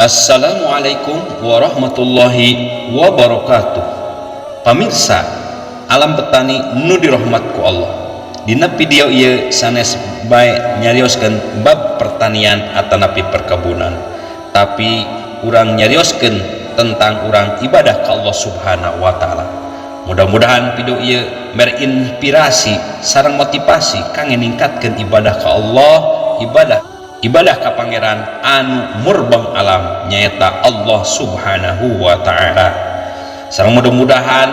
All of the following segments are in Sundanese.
Assalamualaikum warahmatullahi wabarakatuh. Pamirsa alam petani nu dirahmat ku Allah, dina video ieu sanes bae nyarioskeun bab pertanian atanapi perkebunan, tapi urang nyarioskeun tentang urang ibadah ka Allah Subhanahu wa taala. Mudah-mudahan video ieu berinspirasi sareng motivasi kangge ningkatkeun ibadah ka Allah, ibadah ka pangeran anu murbang alam nyaeta Allah Subhanahu wa taala. Sareng mudah-mudahan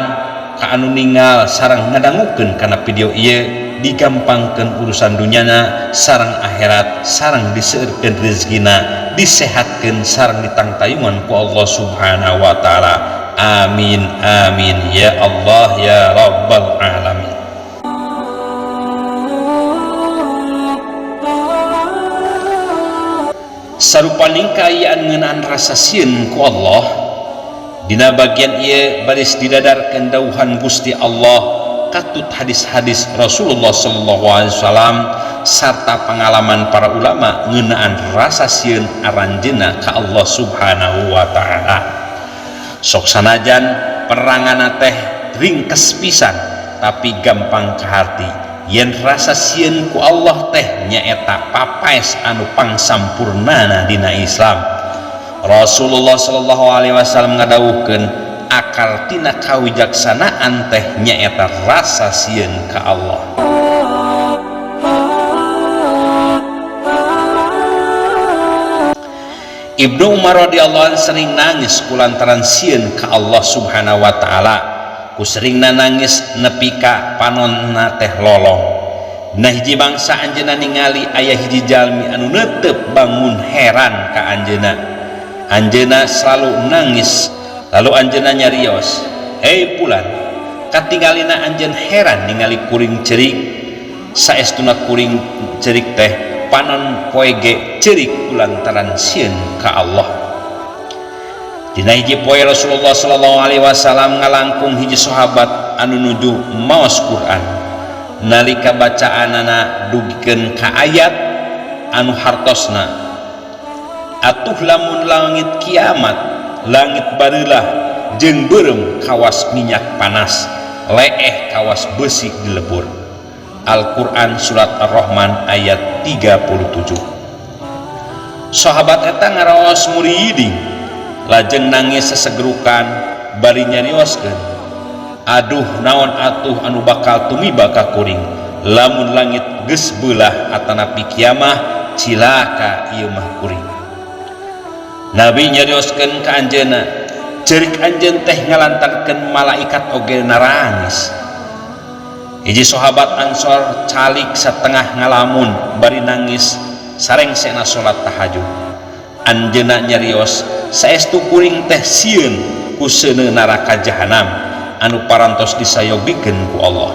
ka anu ningal sareng ngadangukeun kana video ieu digampangkeun urusan dunyana sareng akhirat, sareng diseueurkeun rezekina, disehatkeun sareng ditangtayungan ku Allah Subhanahu wa taala. Amin amin ya Allah ya rabbal alamin. Sarupaning kaayaan ngeunaan rasa sieun ku Allah, dina bagian ieu baris didadarkeun dawuhan Gusti Allah katut hadis-hadis Rasulullah sallallahu alaihi wasallam sarta pengalaman para ulama ngeunaan rasa sieun aranjeunna ka Allah Subhanahu wa taala. Sok sanajan perangana teh ringkes pisan tapi gampang ka harti, yen rasa sieun ku Allah teh nyaeta papaes anu pangsampurnana dina Islam. Rasulullah sallallahu alaihi wasallam ngadawuhkeun akal tina kawijaksanaan teh nyaeta rasa sieun ka Allah. Ibnu Umar radhiyallahu anhu sering nangis kulantaran sieun ka Allah Subhanahu wa taala. Ku seringna nangis nepi ka panonna teh lolong. Nah hiji bangsa anjeunna ningali aya hiji jalmi anu neuteup bangun heran ka anjeunna. Anjeunna selalu nangis, lalu anjeunna nyarios, "Hei Pulan, katingalina anjeun heran ningali kuring cerik, saestuna kuring cerik teh panon poe ge cerik kulantaran sieun ka Allah." Dina hiji poe Rasulullah sallallahu alaihi wasallam ngalangkung hiji sahabat anu nuju maos Quran. Nalika bacaanana dugikeun ka ayat anu hartosna, atuh lamun langit kiamat, langit bareula jeung beureum kawas minyak panas, leeh kawas besi dilebur. Al-Quran surat Ar-Rahman ayat 37. Sahabat eta ngaraos muriding, lajeng nangis sesegerukan bari nyarioskeun, "Aduh naon atuh anu bakal tumiba ka kuring lamun langit geus beulah atanapi kiamah, cilaka ieu mah kuring." Nabi nyarioskeun ka anjeunna, cerik anjeun teh ngalantarkeun malaikat oge narangis. Hiji sahabat Ansor calik satengah ngalamun bari nangis sarengsena salat tahajud. Anjeunna nyarios, saestu kuring teh sieun ku seuneu neraka jahanam anu parantos disayogikeun ku Allah.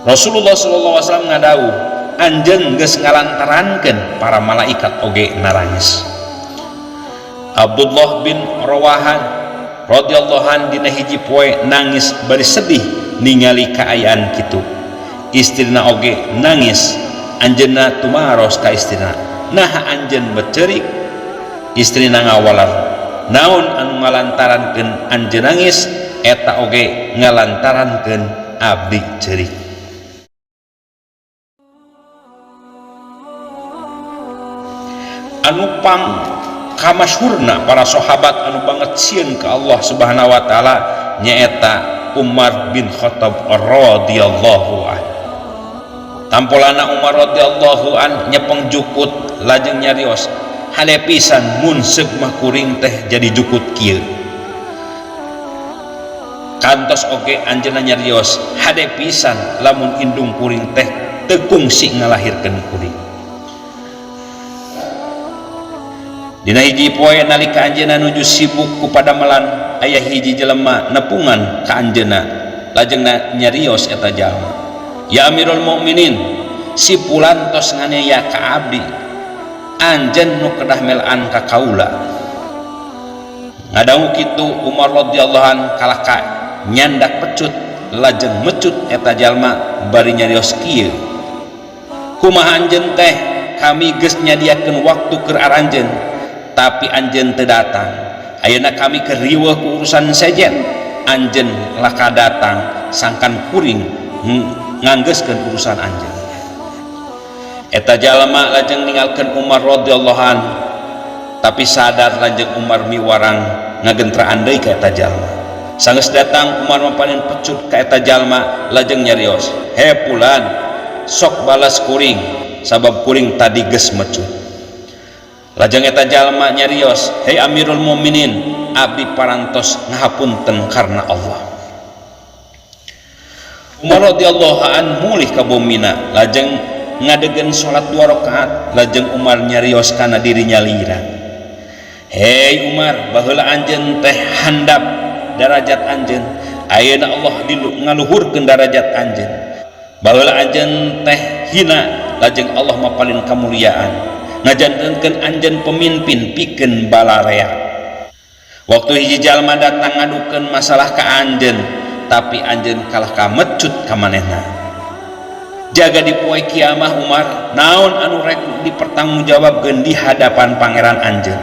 Rasulullah sallallahu alaihi wasallam ngadawuh, anjeun geus ngalantarankeun para malaikat oge narangis. Abdullah bin Rawahan radhiyallahu anhu dina hiji poe nangis bari sedih ningali kaayaan kitu. Istrina oge nangis, anjeunna tumaros ka istrina, "Nah anjeun becerik?" Istrina ngawalar, "Naon anu ngalantarankeun anjeun nangis? Eta oge ngalantarankeun abdi cerik." Anu pang kamasyhurna para sahabat anu banget sieun ka Allah Subhanahu wa taala nyaeta Umar bin Khattab radhiyallahu anhu. Tampolana Umar radhiyallahu anhu nyepeng jukut lajeng nyarios, "Hade pisan mun seug mah kuring teh jadi jukut kieu." Kantos oge anjeunna nyarios, "Hade pisan lamun indung kuring teh teu kungsi ngalahirkeun kuring." Dina hiji poe nalika anjeunna nuju sibuk ku padamelan, aya hiji jelema nepungan ka anjeunna, lajeng nyarios eta jalma, "Ya Amirul Mukminin, si Pulan tos nganiaya ka abdi, anjeun nu kedah melaan ka kaula." Ngadangu kitu Umar radhiyallahu anhu kalaka nyandak pecut, lajeng mecut eta jalma bari nyarios kieu, "Kumaha anjeun teh, kami geus nyadiakeun waktu keur aranjeun, tapi anjeun teu datang. Ayeuna kami keur riweuh ku urusan sejen, anjeun laka datang sangkan kuring nganggeuskeun urusan anjeun. Eta jalma lajeng ninggalkeun Umar radhiyallahu an, tapi sadar lajeng Umar miwarang ngagentraan deui ka eta jalma. Sanggeus datang Umar mapanin pecut ka eta jalma, lajeng nyarios, "He Fulan, sok balas kuring sabab kuring tadi geus mecut." Lajeng eta jalma nyarios, "Hei Amirul Mukminin, abdi parantos ngahapunten karena Allah." Umar radhiyallahu an mulih ka bomina, lajeng ngadegen salat 2 rakaat, lajeng Umar nyarios kana dirinya lirang, "Hei Umar, baheula anjeun teh handap darajat anjeun, ayeuna Allah ngaluhurkeun darajat anjeun. Baheula anjeun teh hina, lajeng Allah mapalin kamuliaan, ngajantenkeun anjeun pemimpin pikeun balarea. Waktu hiji jalma datang ngadukeun masalah ka anjeun, tapi anjeun kalah kamecut ka manehna. Jaga di poe kiamah Umar, naon anu rek dipertanggungjawabkeun di hadapan pangeran anjeun?"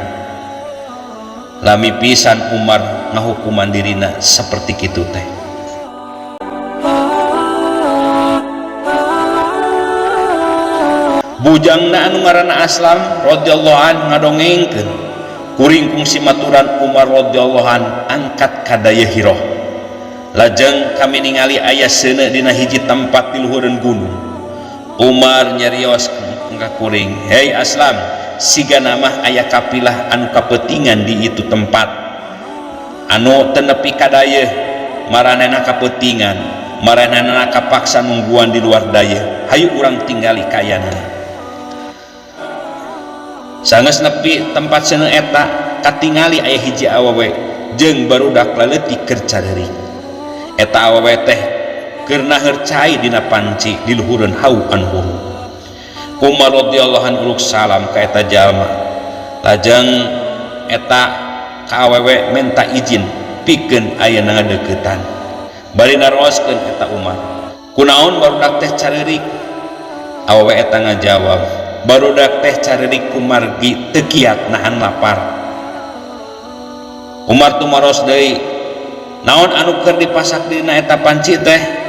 Lami pisan Umar ngahukuman dirina seperti kitu teh. Bujangna anu ngaranna Aslam radhiyallahu an ngadongengkeun kuring kungsi maturan Umar radhiyallahu an angkat ka daya Hiroh. Lajeng kami ningali aya seuneu dina hiji tempat di luhureun gunung. Umar nyarios ka kuring, "Hei Aslam, siga namah aya kapilah anu kapetingan di itu tempat, anu teu nepi ka dayeuh maranehna kapetingan, maranehna kapaksa nungguan di luar dayeuh, hayu urang tinggali kayana." Sanggeus nepi tempat seuneu eta, katingali aya hiji awewe jeung barudak laleutik keur careurik. Eta awewe teh keur naheur cai dina panci di luhureun hau anu huru. Umar radhiyallahu an uluk salam ka eta jalma, lajeng eta ka awewe minta izin pikeun ayeuna ngadeuketan. Bari naroskeun eta Umar, "Kunaon barudak teh careurik?" Awewe eta ngajawab, "Barudak teh careurik kumargi teu kiat nahan lapar." Umar tumaros deui, "Naon anu keur dipasak dina eta panci teh?"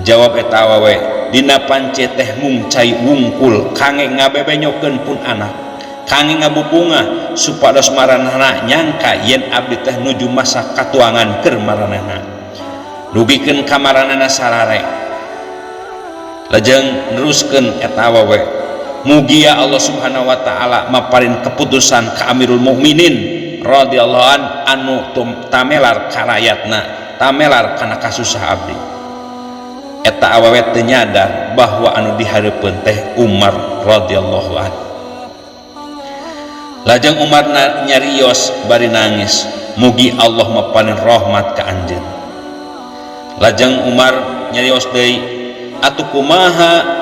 Jawab eta awewe, "Dina panci teh mung cai wungkul kangge ngabebenyokeun pun anak, kangge ngabubunga supados maranehna nyangka yen abdi teh nuju masa katuangan keur maranehna, dugikeun ka maranehna sarare." Lajeng neruskeun eta awewe, "Mugia Allah Subhanahu wa taala maparin keputusan ka Amirul Mukminin radhiyallahu an anu tamelar ka rakyatna, tamelar kana kasusah abdi." Eta awewe teu nyadar bahwa anu dihareupeun teh Umar radhiyallahu an. Lajeng Umar nyarios bari nangis, "Mugi Allah mapanin rahmat ka anjeun." Lajeng Umar nyarios deui, "Atuh kumaha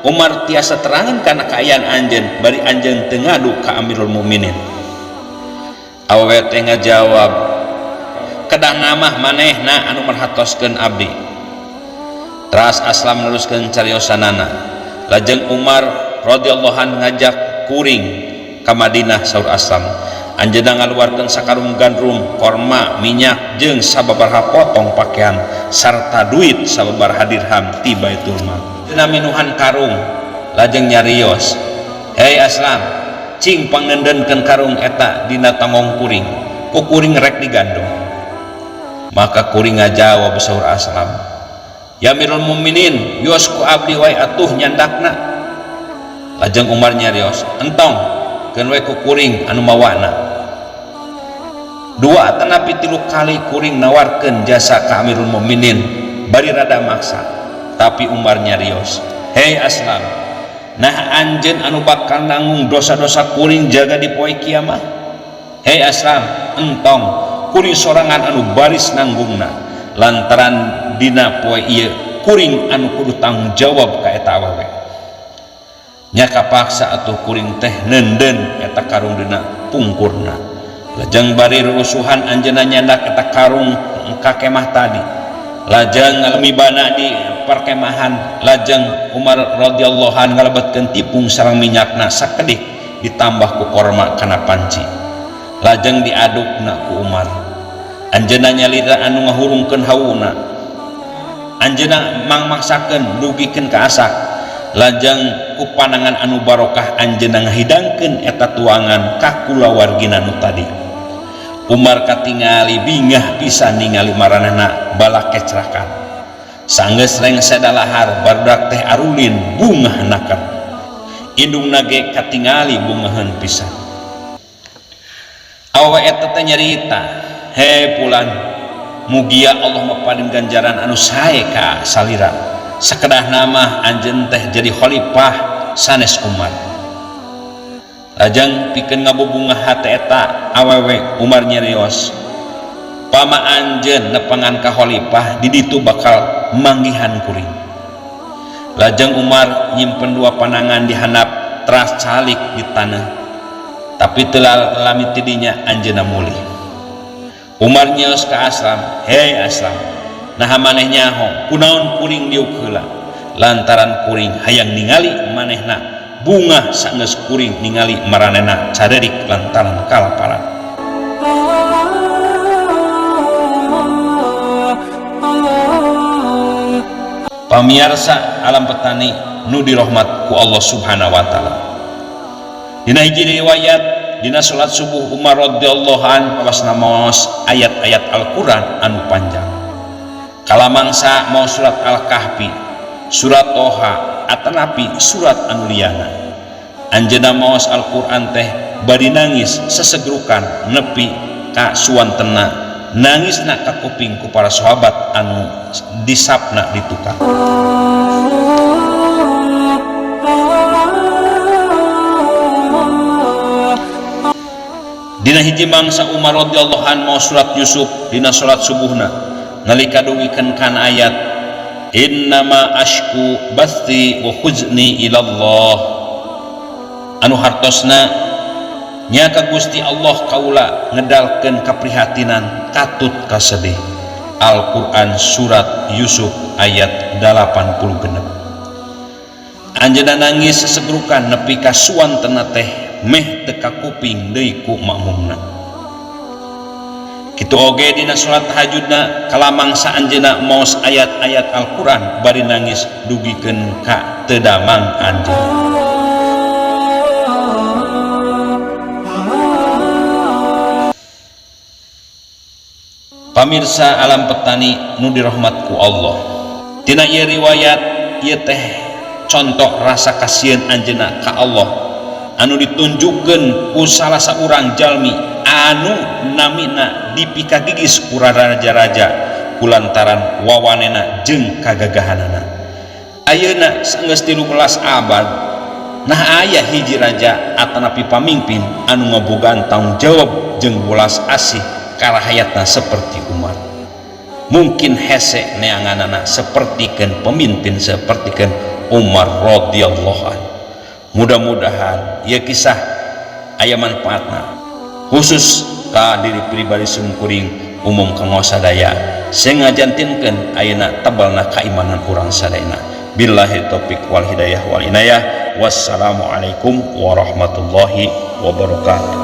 Umar tiasa terangan kana kaayaan anjeun bari anjeun teu ngadu ka Amirul Mukminin?" Awewe teh ngajawab, "Kedah namah manehna anu merhatoskeun abdi." Teras Aslam neruskeun cariosanana. Lajeng Umar radhiyallahu an ngajak kuring ka Madinah saur Aslam. Anjeunna ngaluarkeun sakarung gandrum korma, minyak jeung sababaraha potong pakaian sarta duit sababaraha dirham ti Baitul Mal. Dina minuhan karung, lajeng nyarios, "Hei Aslam, cing pangnendeunkeun karung eta dina tangong kuring, ku kuring rek digandung." Maka kuring ngajawab saur Aslam, "Ya Amirul Mukminin, yos ku abdi wae atuh nyandakna." Lajeng Umar nyarios, "Entong keun we ku kuring anu mawana." 2 tanapi 3 kali kuring nawarkeun jasa ka Amirul Mukminin bari rada maksa, tapi Umar nyarios, "Hei Aslam, nah anjeun anu bakal nanggung dosa-dosa kuring jaga di poe kiamah?" "Hei Aslam, entong kuring sorangan anu baris nanggungna, lantaran dina poe ieu kuring anu kudu tanggung jawab ka eta awewe." Nya kapaksa atuh kuring teh neundeun eta karung dina pungkurna. Lajeng bari rusuhan anjeunna nyandak eta karung ka kemah tadi. Lajeng ngalmibana di perkemahan, lajeng Umar radhiyallahu anhu ngalebetkeun tipung sareng minyakna sakedik ditambah ku korma kana panci. Lajeng diadukna ku Umar. Anjeunna nyalira anu ngahurungkeun hauna. Anjeunna mangmaksakeun dugikeun ka asak. Lajeng ku panangan anu barokah anjeunna ngahidangkeun eta tuangan ka kulawargina nu tadi. Umar katingali bingah pisan ningali maranehna balak kecerakan. Sanggeus reng sadalahar barudak teh arulin bungah naker. Indungna ge katingali bungaheun pisan. Awewe eta teh nyarita, "He Pulan, mugia Allah mapadeung ganjaran anu sae ka salira. Sakedah nama anjeun teh jadi khalifah sanes Umar." Lajeng pikeun ngabubungah hate eta awewe Umar nyarios, "Pama anjeun nepangan ka khalifah di ditu bakal manggihan kuring." Lajeng Umar nyimpen dua panangan di handap teras calik di tanah, tapi teu lami tidinya anjeunna mulih. Umar nyeus ka Aslam, "Hei Aslam, naha maneh nyaho kunaon kuring diuk heula? Lantaran kuring hayang ningali manehna bunga sanggeus kuring ningali maranehna carerik lantaran kalaparan." Pamirsa alam petani nu dirahmat ku Allah Subhanahu wa taala. Dina hiji riwayat dina salat subuh Umar radhiyallahu an pawasna maos ayat-ayat Al-Qur'an anu panjang. Kalamangsa mau surat Al-Kahfi, surat Toha, atanapi surat anu liana. Anjeunna maos Al-Qur'an teh bari nangis sesegrukan nepi ka suwantenna. Nangisna ka kuping ku para sahabat anu disapna di tukang. Dina hiji mangsa Umar radhiyallahu an mau surat Yusuf dina salat subuhna nalika dugikeun kana ayat innama ashku bathi wa huzni ilallah anu hartosna nya ka Gusti Allah kaula ngedalkeun kaprihatinan katut kasedih. Al-Qur'an surat Yusuf ayat 86. Anjeunna nangis sesegrukan nepi ka suwantenna teh meh teu ka kuping deui ku makmumna. Kitu oge dina salat tahajudna kalamangsa anjeunna maos ayat-ayat Al-Qur'an bari nangis dugikeun ka teu damang anjeunna. Pamirsa alam petani nu dirahmat ku Allah. Tina ieu riwayat ieu teh contoh rasa kasieun anjeunna ka Allah anu ditunjukkeun ku salah saurang jalmi anu namina dipikagigis ku raja-raja kulantaran wawanena jeung kagagahanana. Ayeuna saenggeus 13 abad nah aya hiji raja atanapi pamimpin anu ngabogaan tanggung jawab jeung welas asih karahayatna seperti Umar. Mungkin hese neanganana sepertikeun pemimpin sepertikeun Umar radhiyallahu an. Mudah-mudahan ieu kisah aya manfaatna khusus ka diri pribadi sungkuring umum kanggo sadaya sing ngajantinkeun ayeuna tebalna kaimanan urang sadayana. Billahi taufik wal hidayah wal inayah. Wassalamualaikum warahmatullahi wabarakatuh.